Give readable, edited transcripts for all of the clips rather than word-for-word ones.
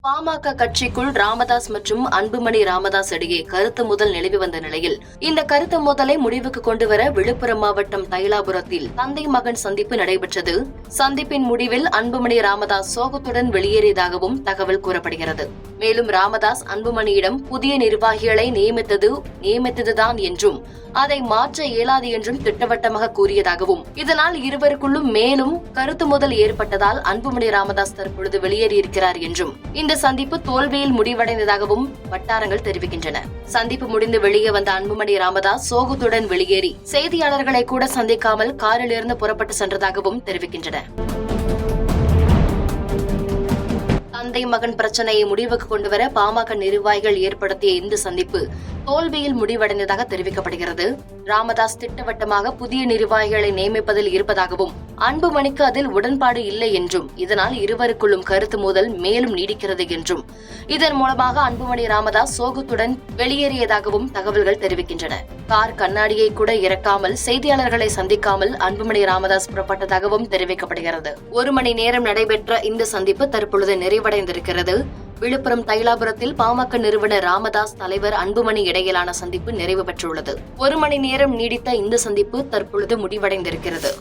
பாமக கட்சிக்குள் ராமதாஸ் மற்றும் அன்புமணி ராமதாஸ் இடையே கருத்து மோதல் நிலவி வந்த நிலையில் இந்த கருத்து மோதலை முடிவுக்கு கொண்டுவர விழுப்புரம் மாவட்டம் தைலாபுரத்தில் தந்தை மகன் சந்திப்பு நடைபெற்றது. சந்திப்பின் முடிவில் அன்புமணி ராமதாஸ் சோகத்துடன் வெளியேறியதாகவும் தகவல் கூறப்படுகிறது. மேலும் ராமதாஸ் அன்புமணியிடம் புதிய நிர்வாகிகளை நியமித்ததுதான் என்றும் அதை மாற்ற இயலாது என்றும் திட்டவட்டமாக கூறியதாகவும், இதனால் இருவருக்குள்ளும் மேலும் கருத்து மோதல் ஏற்பட்டதால் அன்புமணி ராமதாஸ் தற்பொழுது வெளியேறியிருக்கிறார் என்றும் இந்த சந்திப்பு தோல்வியில் முடிவடைந்ததாகவும் வட்டாரங்கள் தெரிவிக்கின்றன. சந்திப்பு முடிந்து வெளியே வந்த அன்புமணி ராமதாஸ் சோகத்துடன் வெளியேறி செய்தியாளர்களை கூட சந்திக்காமல் காரிலிருந்து புறப்பட்டு சென்றதாகவும் தெரிவிக்கின்றன. தந்தை மகன் பிரச்சனையை முடிவுக்கு கொண்டுவர பாமக நிர்வாகிகள் ஏற்படுத்திய இந்த சந்திப்பு தோல்வியில் முடிவடைந்ததாக தெரிவிக்கப்படுகிறது. ராமதாஸ் திட்டவட்டமாக புதிய நிர்வாகிகளை நியமிப்பதில் இருப்பதாகவும், அன்புமணிக்கு அதில் உடன்பாடு இல்லை என்றும், இதனால் இருவருக்குள்ளும் கருத்து மோதல் மேலும் நீடிக்கிறது என்றும், இதன் மூலமாக அன்புமணி ராமதாஸ் சோகத்துடன் வெளியேறியதாகவும் தகவல்கள் தெரிவிக்கின்றன. கார் கண்ணாடியை கூட இறக்காமல் செய்தியாளர்களை சந்திக்காமல் அன்புமணி ராமதாஸ் புறப்பட்டதாகவும் தெரிவிக்கப்படுகிறது. 1 மணி நேரம் நடைபெற்ற இந்த சந்திப்பு தற்பொழுது நிறைவடைந்திருக்கிறது. விழுப்புரம் தைலாபுரத்தில் பாமக நிறுவனர் ராமதாஸ் தலைவர் அன்புமணி இடையிலான சந்திப்பு நிறைவு பெற்றுள்ளது. 1 மணி நேரம் நீடித்த இந்த சந்திப்பு தற்பொழுது முடிவடைந்திருக்கிறது.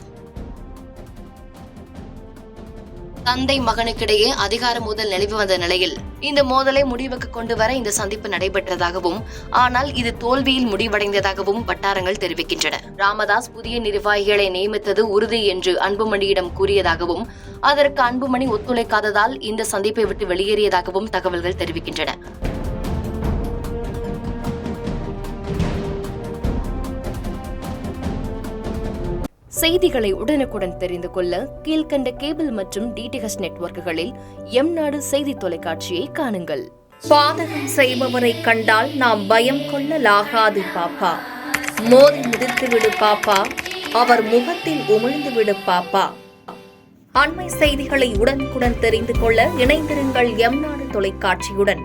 தந்தை மகனுக்கிடையே அதிகார மோதல் நிலவி வந்த நிலையில் இந்த மோதலை முடிவுக்கு கொண்டு வர இந்த சந்திப்பு நடைபெற்றதாகவும், ஆனால் இது தோல்வியில் முடிவடைந்ததாகவும் வட்டாரங்கள் தெரிவிக்கின்றன. ராமதாஸ் புதிய நிர்வாகிகளை நியமித்தது உறுதி என்று அன்புமணியிடம் கூறியதாகவும், அதற்கு அன்புமணி ஒத்துழைக்காததால் இந்த சந்திப்பை விட்டு வெளியேறியதாகவும் தகவல்கள் தெரிவிக்கின்றன. செய்திகளை உடனுக்குடன் தெரிந்து கொள்ள கீழ்கண்ட கேபிள் மற்றும் டிடிஎச் நெட்வொர்க்குகளில் எம்நாடு செய்தி தொலைக்காட்சியை காணுங்கள். பாதகம் செய்பவரை கண்டால் நாம் பயம் கொள்ளலாகாது பாப்பா. மோதி மிதித்து விடு பாப்பா, அவர் முகத்தில் உமிழ்ந்து விடு பாப்பா. அண்மை செய்திகளை உடனுக்குடன் தெரிந்து கொள்ள இணைந்திருங்கள் எம்நாடு தொலைக்காட்சியுடன்.